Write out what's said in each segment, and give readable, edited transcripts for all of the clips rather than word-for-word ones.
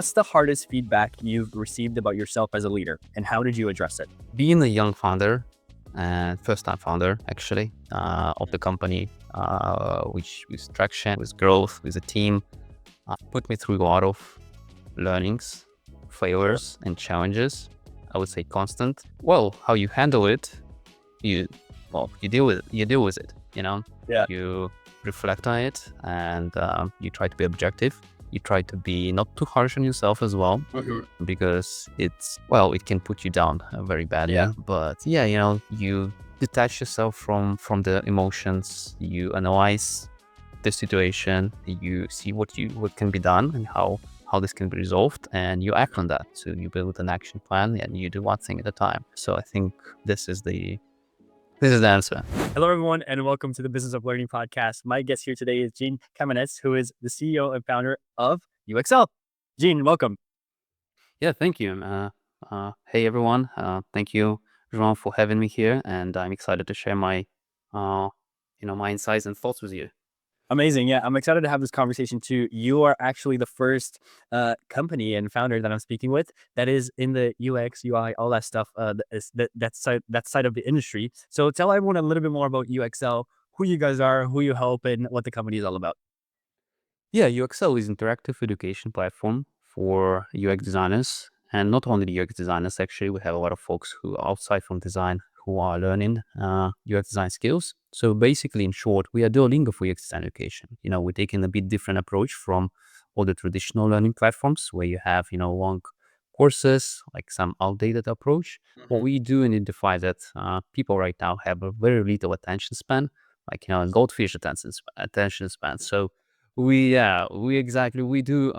What's the hardest feedback you've received about yourself as a leader, and how did you address it? Being a young founder and first-time founder, actually, of the company, which with traction, with growth, with a team, put me through a lot of learnings, Sure. failures, and challenges. I would say constant. Well, how you handle it, you you deal with it. You deal with it. Yeah. You reflect on it, and you try to be objective. You try to be not too harsh on yourself as well, Mhm. because it can put you down very Yeah. badly. But yeah, you detach yourself from the emotions. You analyze the situation. You see what can be done and how this can be resolved, and you act on that. So you build an action plan and you do one thing at a time. So I think this is the answer. Hello, everyone, and welcome to the Business of Learning podcast. My guest here today is Gene Kamenez, who is the CEO and founder of UXL. Gene, welcome. Yeah, thank you. Hey everyone. Thank you, Joao, for having me here, and I'm excited to share uh, my insights and thoughts with you. Amazing. Yeah, I'm excited to have this conversation too. You are actually the first company and founder that I'm speaking with that is in the UX, UI, all that stuff. That side of the industry. So tell everyone a little bit more about UXL, who you guys are, who you help, and what the company is all about. Yeah, UxcelL is interactive education platform for UX designers, and not only the UX designers. Actually, we have a lot of folks who are outside from design who are learning UX design skills. So basically, in short, we are Duolingo for UX design education. We're taking a bit different approach from all the traditional learning platforms where you have long courses, like some outdated approach. What we do identify that people right now have a very little attention span, like a goldfish attention span. So we do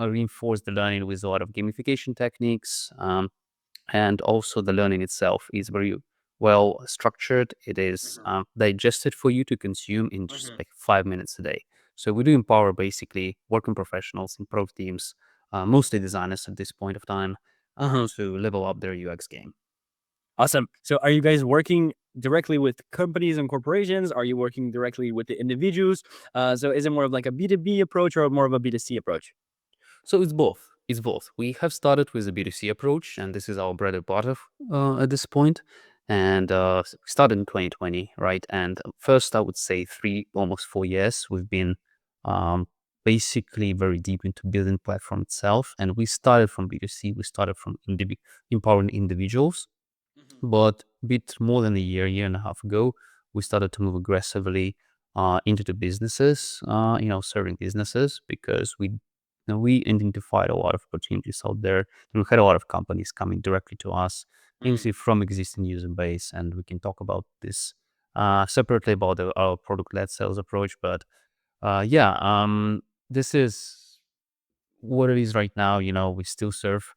reinforce the learning with a lot of gamification techniques, and also the learning itself is very well structured. It is digested for you to consume in just Mhm. like 5 minutes a day. So we do empower basically working professionals and pro teams, mostly designers at this point of time, to level up their UX game. Awesome. So are you guys working directly with companies and corporations? Are you working directly with the individuals? So is it more of like a B2B approach or more of a B2C approach? So it's both. It's both. We have started with a B2C approach, and this is our bread and butter at this point. And we started in 2020, right? And first, I would say almost 4 years, we've been um, basically very deep into building platform itself. And we started from B2C. We started from empowering individuals. Mhm. But a bit more than a year and a half ago, we started to move aggressively into the businesses, serving businesses, because we identified a lot of opportunities out there. And we had a lot of companies coming directly to us, Mm. mainly from existing user base, and we can talk about this separately about our product-led sales approach. But yeah, this is what it is right now. We still serve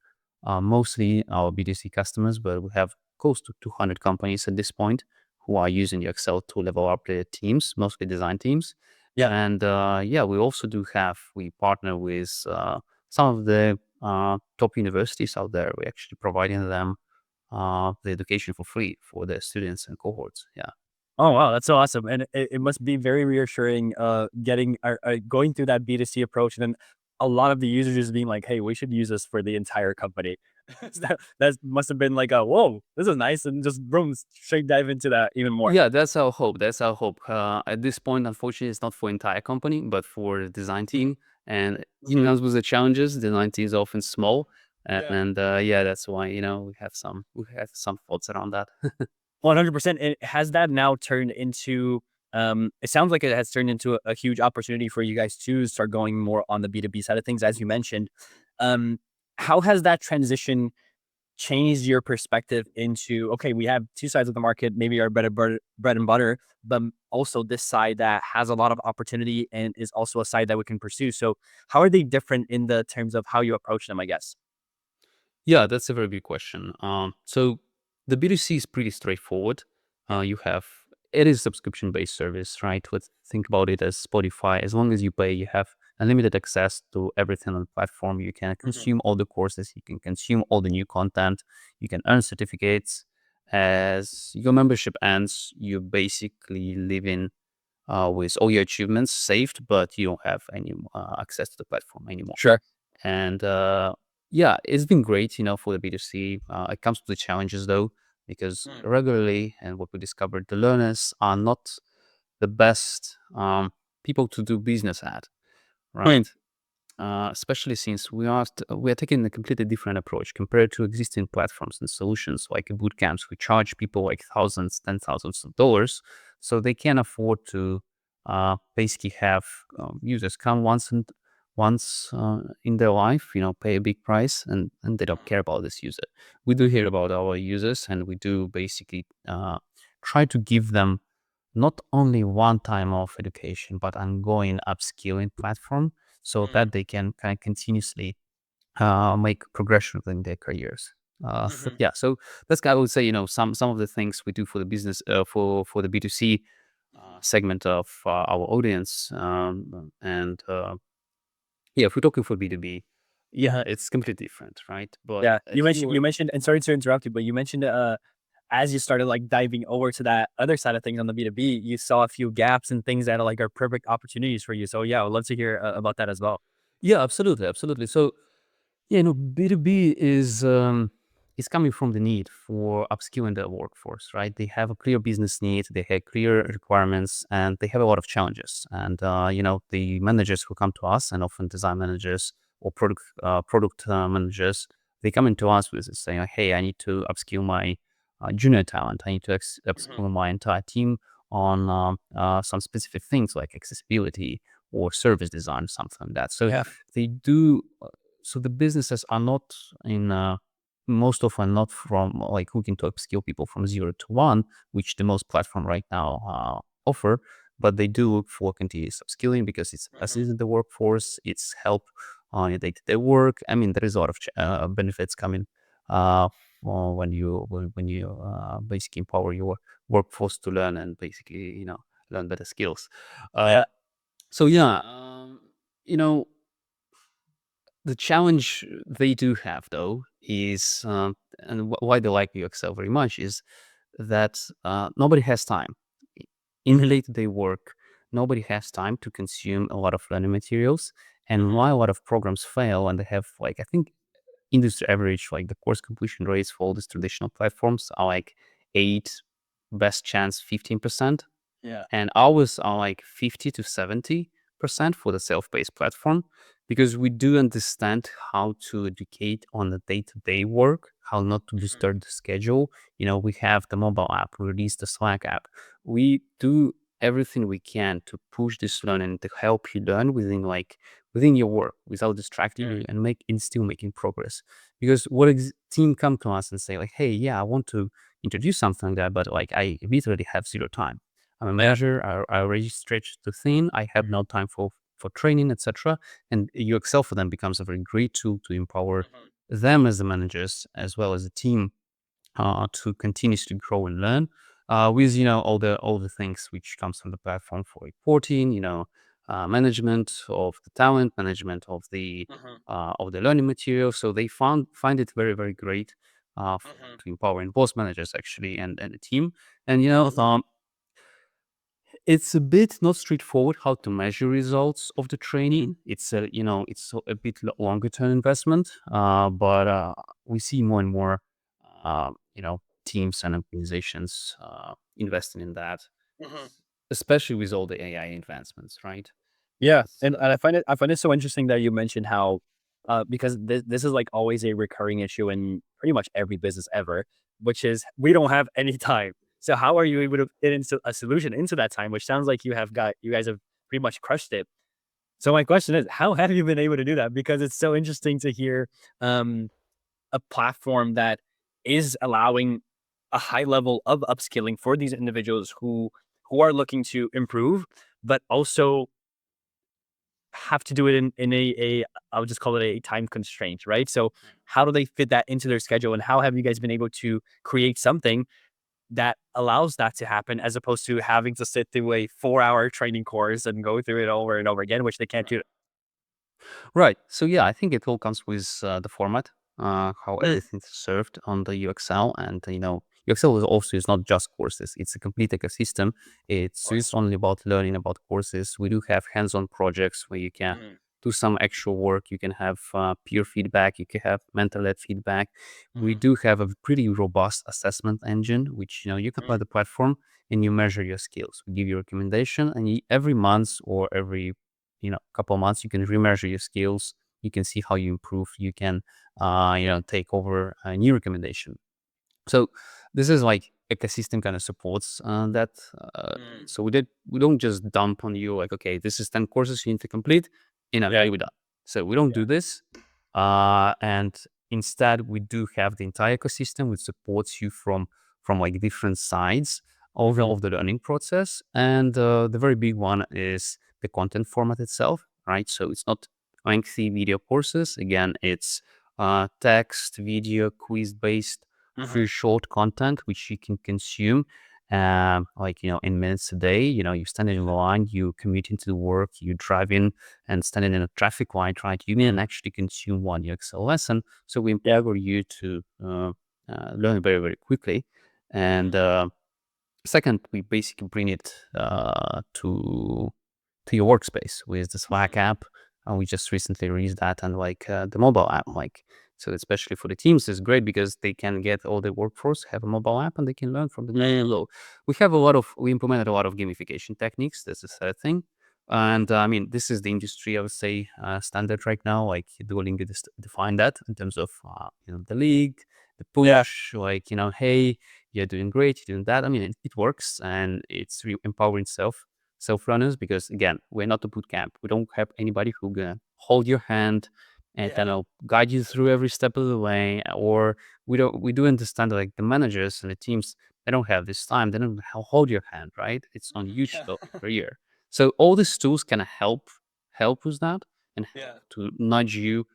mostly our B2C customers, but we have close to 200 companies at this point who are using Uxcel to level up their teams, mostly design teams. Yeah. And yeah, we partner with some of the top universities out there. We're actually providing them the education for free for their students and cohorts. Yeah. Oh wow, that's so awesome, and it must be very reassuring. Getting going through that B2C approach, and then a lot of the users just being like, "Hey, we should use this for the entire company." That must have been like a whoa, this is nice, and just boom, straight dive into that even more. Yeah, that's our hope. That's our hope. At this point, unfortunately, it's not for entire company, but for the design team. And it Mhm. comes with the challenges. The design team is often small, Yeah. and yeah, that's why we have some thoughts around that. 100%. And has that now turned into, it sounds like it has turned into a huge opportunity for you guys to start going more on the B2B side of things, as you mentioned. Um, how has that transition changed your perspective into, okay, we have two sides of the market, maybe our bread and butter, but also this side that has a lot of opportunity and is also a side that we can pursue. So how are they different in the terms of how you approach them, I guess? Yeah, that's a very big question. So the B2C is pretty straightforward. Yeah. It is subscription based service, right? Think about it as Spotify. As long as you pay, you have unlimited access to everything on the platform. You can Mhm. consume all the courses. You can consume all the new content. You can earn certificates. As your membership ends, you basically live in with all your achievements saved, but you don't have any access to the platform anymore. Sure. And Yeah, it's been great, for the B2C. It comes with the challenges though, because Mm. regularly, and what we discovered, the learners are not the best people to do business at, Mm. right? Especially since we are taking a completely different approach compared to existing platforms and solutions like boot camps. We charge people like thousands, $10,000s, so they can afford to basically have users come once in their life, pay a big price, and they don't care about this user. We do hear about our users, and we do basically try to give them not only one time off education, but ongoing upskilling platform so Mm. that they can kind of continuously make progression within their careers. Mhm. Yeah, so that's I would say some of the things we do for the business for the B2C segment of our audience, and yeah, if we're talking for B2B, yeah, it's completely different, right? But Yeah, if you you mentioned, and sorry to interrupt you, but you mentioned, as you started, like, diving over to that other side of things on the B2B, you saw a few gaps and things that are, like, are perfect opportunities for you. So, yeah, I would love to hear, about that as well. yeah, absolutely, absolutely. So yeah, B2B is coming from the need for upskilling their workforce, right? They have a clear business need, they have clear requirements, and they have a lot of challenges. And the managers who come to us, and often design managers or product managers, they come into us with this saying, like, "Hey, I need to upskill my junior talent. I need to Mhm. upskill my entire team on some specific things like accessibility or service design, something like that." So Yeah. they do so the businesses are not in most often not from like looking to upskill people from 0 to 1, which the most platform right now offer, but they do look for continuous upskilling because it's Mhm. assisting the workforce, it's help on your day-to-day work. I mean, there is a lot of benefits coming uh, when you basically empower your workforce to learn and basically learn better skills. Uh, Yeah. so yeah, you know the challenge they do have, though, is and why they like UXL very much is that nobody has time in the day-to-day work. Nobody has time to consume a lot of learning materials, and Mhm. why a lot of programs fail, and they have like I think industry average, like the course completion rates for all these traditional platforms are like 8, best chance 15%, Yeah. and ours are like 50 to 70% for the self-paced platform because we do understand how to educate on the day-to-day work, how not to Mhm. disturb the schedule. We have the mobile app, we release the Slack app. We do everything we can to push this learning to help you learn within your work without distracting Mm. you and still making progress. Because what team come to us and say like, hey, yeah, I want to introduce something like that, but like I literally have zero time. I'm a Yeah. manager. I already stretched too thin. I have no time for training, etc. And UXL for them becomes a very great tool to empower Mhm. them as the managers as well as the team to continuously grow and learn with all the things which comes from the platform for reporting, management of the talent, management Mhm. of the learning material. So they find it very very great Mhm. to empowering both managers actually and the team. And Mhm. it's a bit not straightforward how to measure results of the training. It's a bit longer term investment, but we see more and more, teams and organizations investing in that, Mhm. especially with all the AI advancements, right? Yeah, It's, and I find it so interesting that you mentioned how, because this is, like, always a recurring issue in pretty much every business ever, which is we don't have any time. So how are you able to fit into a solution into that time? Which sounds like you guys have pretty much crushed it. So my question is, how have you been able to do that? Because it's so interesting to hear, um, a platform that is allowing a high level of upskilling for these individuals who are looking to improve, but also have to do it in a I would just call it a time constraint, right? So how do they fit that into their schedule, and how have you guys been able to create something that allows that to happen as opposed to having to sit through a 4-hour training course and go through it over and over again, which they can't do. right. So yeah, I think it all comes with the format, how Mm. everything's served on the UXL, and UXL is not just courses; it's a complete ecosystem. Of It's course. not only about learning about courses. We do have hands-on projects where you can Mhm. do some actual work. You can have peer feedback. You can have mentor-led feedback. We Mhm. do have a pretty robust assessment engine, which you can apply Mm. the platform and you measure your skills. We give you a recommendation, and every month or every couple of months, you can remeasure your skills. You can see how you improve. You can take over a new recommendation. So this is like ecosystem kind of supports that. Uh, Mm. so we don't just dump on you like, okay, this is 10 courses you need to complete, Yeah. you're done. So we don't Yeah. do this. And instead we do have the entire ecosystem which supports you from like different sides Mhm. of the learning process. And the very big one is the content format itself, right? So it's not lengthy video courses. Again, it's text, video, quiz based, Mhm. pretty short content which you can consume like in minutes a day. You standing in the line, you commuting to work, you driving and standing in a traffic light, right? You can Mhm. actually consume one UxCel lesson. So we Yeah. empower you to learn very, very quickly. And Mhm. second, we basically bring it to your workspace with the Slack Mhm. app. And we just recently released that, and like the mobile app, like so especially for the teams is great because they can get all the workforce have a mobile app and they can learn from the Mm. below. We implemented a lot of gamification techniques. That's the third thing. And I mean, this is the industry, I would say, standard right now. Like Duolingo define that in terms of the league, the Yeah. push, like hey, you're doing great, you're doing that. I mean, it works and it's empowering self runners because again, we're not a boot camp. We don't have anybody who gonna hold your hand and Yeah. guide you through every step of the way. Or we do understand that, like the managers and the teams, they don't have this time. They don't hold your hand, right? It's on Mhm. huge Yeah. scale per year. So all these tools can help with that and help Yeah. to nudge you,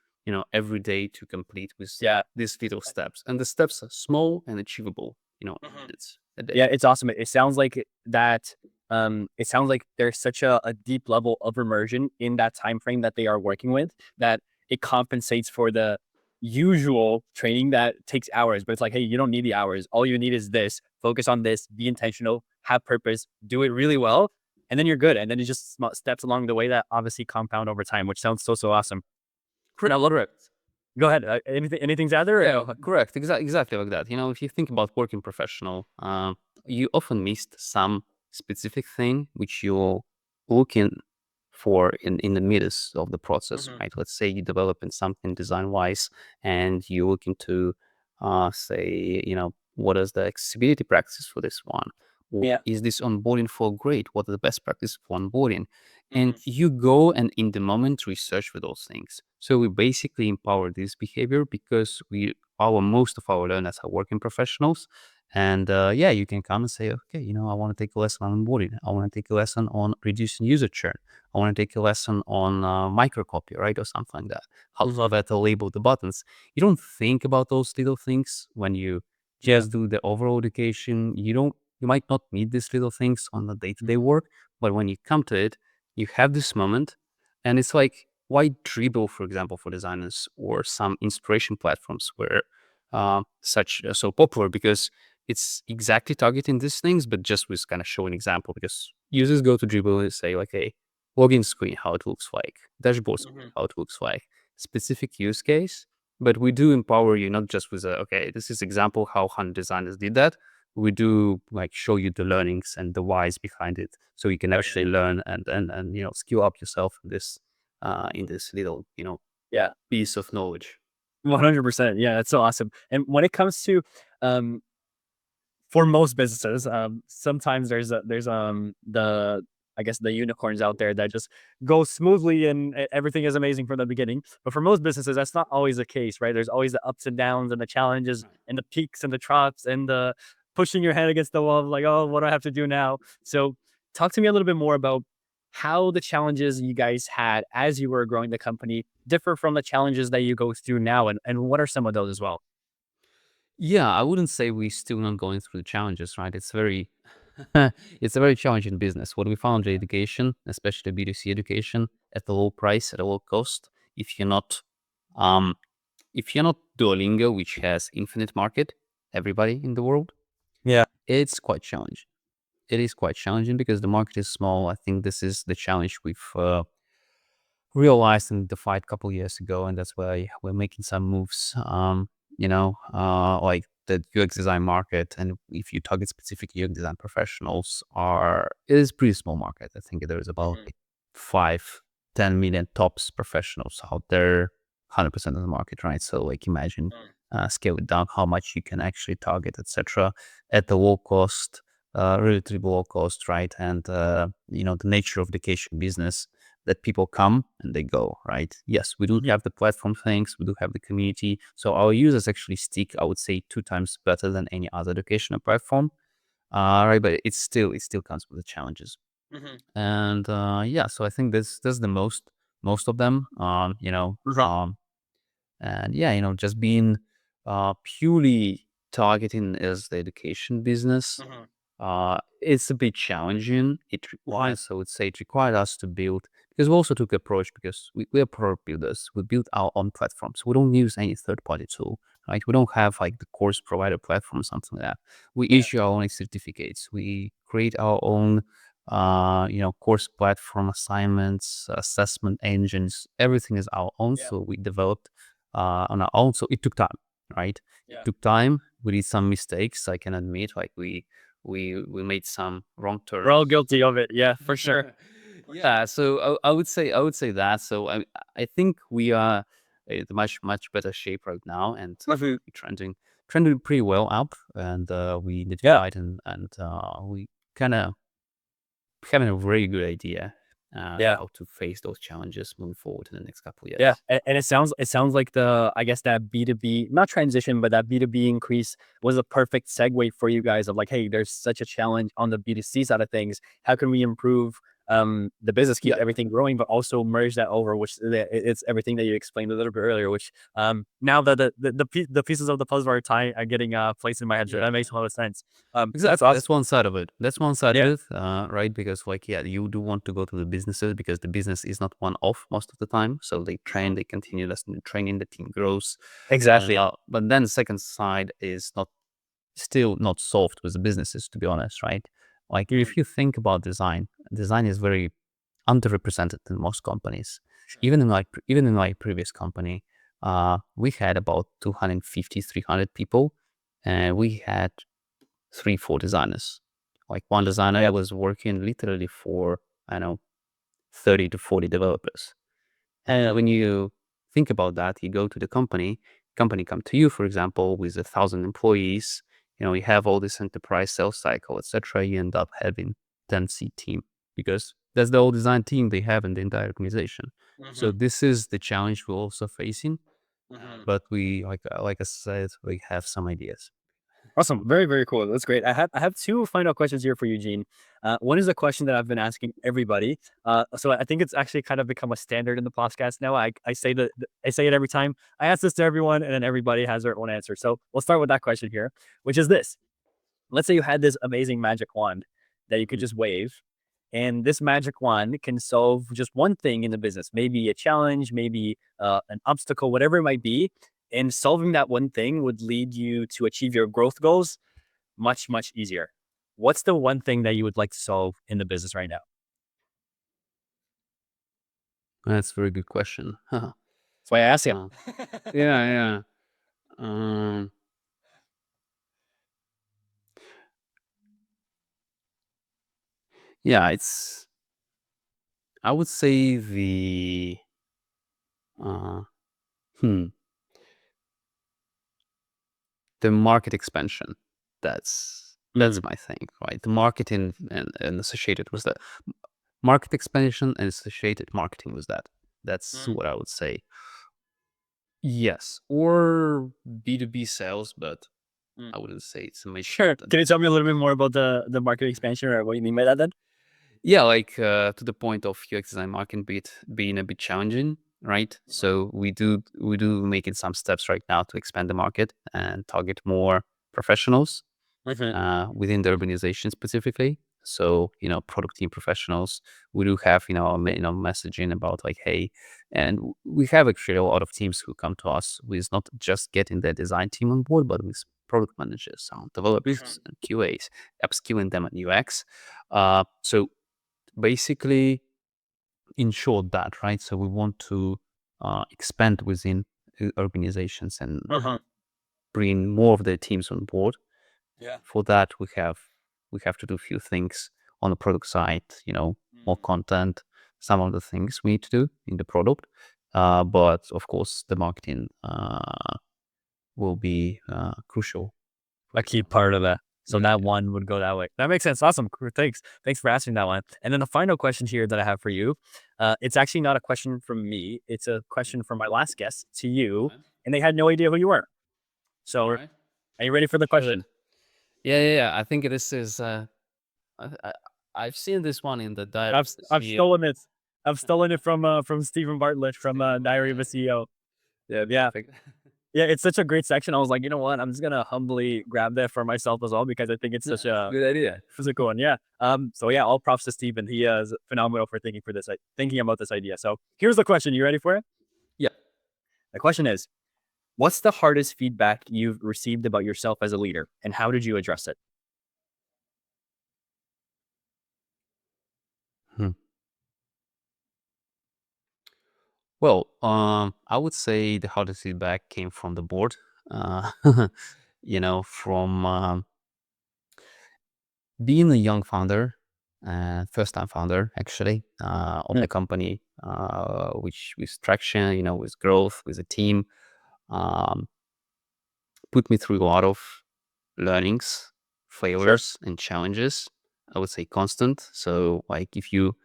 every day to complete with Yeah. these little steps. And the steps are small and achievable, Mhm. minutes a day. Yeah, it's awesome. It sounds like that. It sounds like there's such a deep level of immersion in that time frame that they are working with that it compensates for the usual training that takes hours. But it's like, hey, you don't need the hours. All you need is this. Focus on this. Be intentional. Have purpose. Do it really well, and then you're good. And then it's just small steps along the way that obviously compound over time, which sounds so awesome. Now, Correct. go ahead. Anything to add there? Yeah, correct. Exactly like that. If you think about working professional, you often missed some specific thing which you're looking for in the midst of the process, Mhm. right? Let's say you're developing something design wise, and you're looking to say, what is the accessibility practice for this one? Or Yeah. is this onboarding for great? What are the best practice for onboarding? And Mhm. you go and in the moment research for those things. So we basically empower this behavior because our most of our learners are working professionals. And yeah, you can come and say, okay, I want to take a lesson on onboarding. I want to take a lesson on reducing user churn. I want to take a lesson on microcopy, right, or something like that. How to Mhm. better label the buttons. You don't think about those little things when you Yeah. just do the overall education. You might not need these little things on the day-to-day Mhm. work, but when you come to it, you have this moment, and it's like why Dribble, for example, for designers, or some inspiration platforms were such so popular because it's exactly targeting these things, but just with kind of showing example because users go to Dribble and say like, hey, login screen, how it looks like, dashboard screen, Mhm. how it looks like, specific use case. But we do empower you not just with okay, this is example how 100 designers did that. We do like show you the learnings and the whys behind it, so you can actually learn and skill up yourself in this little Yeah. piece of knowledge. 100%. Yeah, that's so awesome. And when it comes to, um, for most businesses, sometimes there's the I guess the unicorns out there that just go smoothly and everything is amazing from the beginning. But for most businesses, that's not always the case, right? There's always the ups and downs and the challenges Right. and the peaks and the troughs and the pushing your head against the wall, like, oh, what do I have to do now? So, talk to me a little bit more about how the challenges you guys had as you were growing the company differ from the challenges that you go through now, and what are some of those as well? Yeah, I wouldn't say we're still not going through the challenges, right? It's very it's a very challenging business. What we found in education, especially B2C education, at a low price, at a low cost, if you're not um if you're not Duolingo, which has infinite market, everybody in the world, Yeah. it's quite challenging. It is quite challenging because the market is small. I think this is the challenge realized and defined a couple years ago, and that's why we're making some moves. Like the UX design market, and if you target specific UX design professionals, it is pretty small market. I think there is about Mhm. 5-10 million tops professionals out there, 100% of the market, right? So like imagine Mm. scale it down, how much you can actually target, etc., at the low cost, relatively low cost, right? And the nature of the education business that people come and they go, right? Yes, we do have the platform things, we do have the community. So our users actually stick, I would say, 2 times better than any other educational platform. Right, but it still comes with the challenges. Mhm. And yeah, so I think that's the most of them. Mhm. And yeah, just being purely targeting as the education business, Mhm. it's a bit challenging. Mhm. I would say, it required us to build, because we also took approach, because we're product builders. We build our own platform. So we don't use any third party tool, right? We don't have like the course provider platform, something like that. We Yeah. issue our own certificates. We create our own, course platform, assignments, assessment engines. Everything is our own. Yeah. So we developed on our own. So it took time, right? It Yeah. took time. We did some mistakes. I can admit, like we made some wrong We're all turns. guilty of it. Yeah, for sure. Yeah, so I would say that. So I think we are in a much better shape right now, and Mhm. we're trending pretty well up, and we Yeah. identified and we kind of having a very good idea Yeah. how to face those challenges moving forward in the next couple of Yeah, years. and it sounds like I guess that B2B, not transition, but that B2B increase was a perfect segue for you guys of like, hey, there's such a challenge on the B2C side of things. How can we improve the business, keep Yeah, everything growing, but also merge that over, which it's everything that you explained a little bit earlier. Which now that the pieces of the puzzle are getting placed in my head, so yeah. that makes a lot of sense. That's Exactly. awesome. That's one side of it. That's one side of Yeah. it, right? Because like, yeah, you do want to go to the businesses because the business is not one off most of the time. So they train, Mhm. they continue listening, training, the team grows. Exactly. But then the second side is still not solved with the businesses, to be honest, right? Like Mm. if you think about design is very underrepresented in most companies. Mhm. Even in my previous company, we had about 250, 300 people, and we had 3, 4 designers. Like one designer Yeah. was working literally for, I don't know, 30 to 40 developers. And Mhm. when you think about that, you go to the company come to you, for example, with 1,000 employees, you have all this enterprise sales cycle, etc. You end up having 10 seat team because that's the whole design team they have in the entire organization. So Mhm. this is the challenge we're also facing. Mhm. But we, like I said, we have some ideas. Awesome. Very, very cool. That's great. I have two final questions here for you, Gene. One is a question that I've been asking everybody. So I think it's actually kind of become a standard in the podcast now. I say it every time. I ask this to everyone, and then everybody has their own answer. So we'll start with that question here, which is this. Let's say you had this amazing magic wand that you could Mm. just wave, and this magic wand can solve just one thing in the business, maybe a challenge, maybe an obstacle, whatever it might be. And solving that one thing would lead you to achieve your growth goals much, much easier. What's the one thing that you would like to solve in the business right now? That's a very good question. That's why I asked you. Uh, yeah, yeah. Um, yeah, I would say uh, hmm, the market expansion. That's Mm, my thing, right? The marketing and associated with that market expansion and associated marketing with that. That's mm, what I would say. Yes, or B2B sales, but mm. I wouldn't say it's a major Sure. content. Can you tell me a little bit more about the market expansion or what you mean by that then? Yeah, like to the point of UX design marketing being a bit challenging, right? So we do making some steps right now to expand the market and target more professionals Mhm, within the organization specifically. So product team professionals. We do have messaging about like, hey, and we have actually a lot of teams who come to us with not just getting their design team on board, but with product managers, sound mhm, developers, and QAs, upskilling them at UX. So basically, ensure that, right? So we want to expand within organizations and bring more of their teams on board. Yeah. For that, we have to do a few things on the product side, more content, some of the things we need to do in the product. But of course, the marketing will be crucial. A key part of that. So that Yeah. one would go that way. That makes sense. Awesome. Cool. Thanks. Thanks for asking that one. And then the final question here that I have for you, it's actually not a question from me. It's a question from my last guest to you, Alright. and they had no idea who you were. All So, right. are you ready for the Sure. question? Yeah. I think this is. I, I, I've seen this one in the Diary of the I've CEO. stolen it. I've stolen it from Stephen Bartlett from Stephen Diary of a Bartlett. CEO. Yeah, Yeah, perfect. yeah. It's such a great section. I was like, you know what? I'm just gonna humbly grab that for myself as well because I think it's Yeah, such a good idea. physical one. Yeah. So yeah, all props to Stephen. He is phenomenal for thinking about this idea. So here's the question. You ready for it? Yeah. The question is, what's the hardest feedback you've received about yourself as a leader, and how did you address it? Hmm. Well, I would say the hardest feedback came from the board. Uh, from being a young founder, first time founder actually, of Mm. the company, which with traction, with growth, with a team, um, put me through a lot of learnings, Sure. failures, and challenges. I would say constant. So, like, if you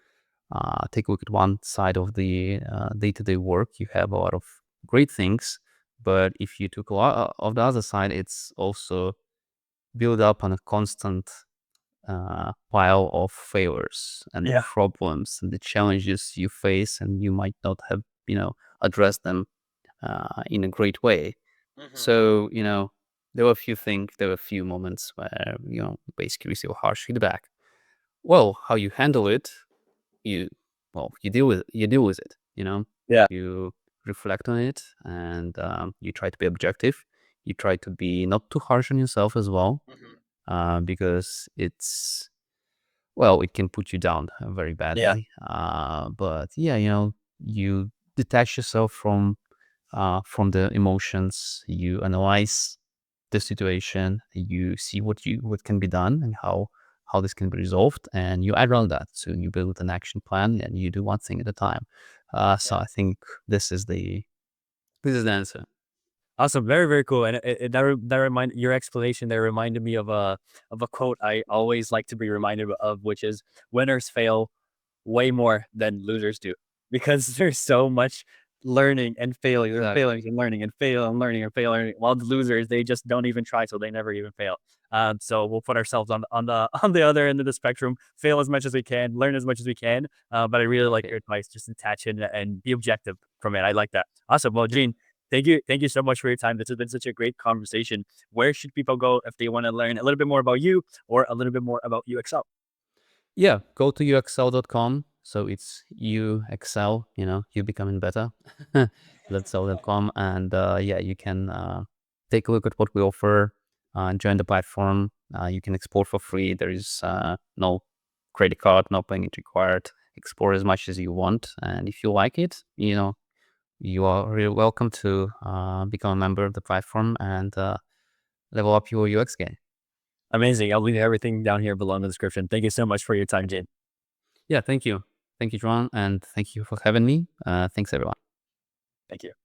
take a look at one side of the day-to-day work, you have a lot of great things. But if you took a lot of the other side, it's also build up on a constant pile of failures and Yeah. problems and the challenges you face, and you might not have, addressed them in a great way. So, there were a few moments where, basically receive harsh feedback. Well, how you handle it, you, you deal with it, Yeah. you reflect on it, and you try to be objective. You try to be not too harsh on yourself as well, because it can put you down very Yeah. badly. But yeah, you detach yourself from the emotions. You analyze the situation. You see what can be done and how this can be resolved, and you add on that. So you build an action plan and you do one thing at a time. So Yeah. I think this is the answer. Awesome. Very, very cool. And that remind your explanation there reminded me of a quote I always like to be reminded of, which is winners fail way more than losers do because there's so much learning and failing and Exactly. failing and learning and fail and learning and failing. While the losers, they just don't even try, so they never even fail. So we'll put ourselves on the on the other end of the spectrum, fail as much as we can, learn as much as we can. But I really like Okay. your advice, just detach it and be objective from it. I like that. Awesome. Well, Gene, thank you so much for your time. This has been such a great conversation. Where should people go if they want to learn a little bit more about you or a little bit more about UXL? Yeah, go to uxcel.com. So it's Uxcel, you becoming better. Uxcel.com. And yeah, you can take a look at what we offer, join the platform. You can explore for free. There is no credit card, no payment required. Explore as much as you want. And if you like it, you are really welcome to become a member of the platform and level up your UX game. Amazing. I'll leave everything down here below in the description. Thank you so much for your time, Jane. Yeah, thank you. Thank you, John. And thank you for having me. Thanks, everyone. Thank you.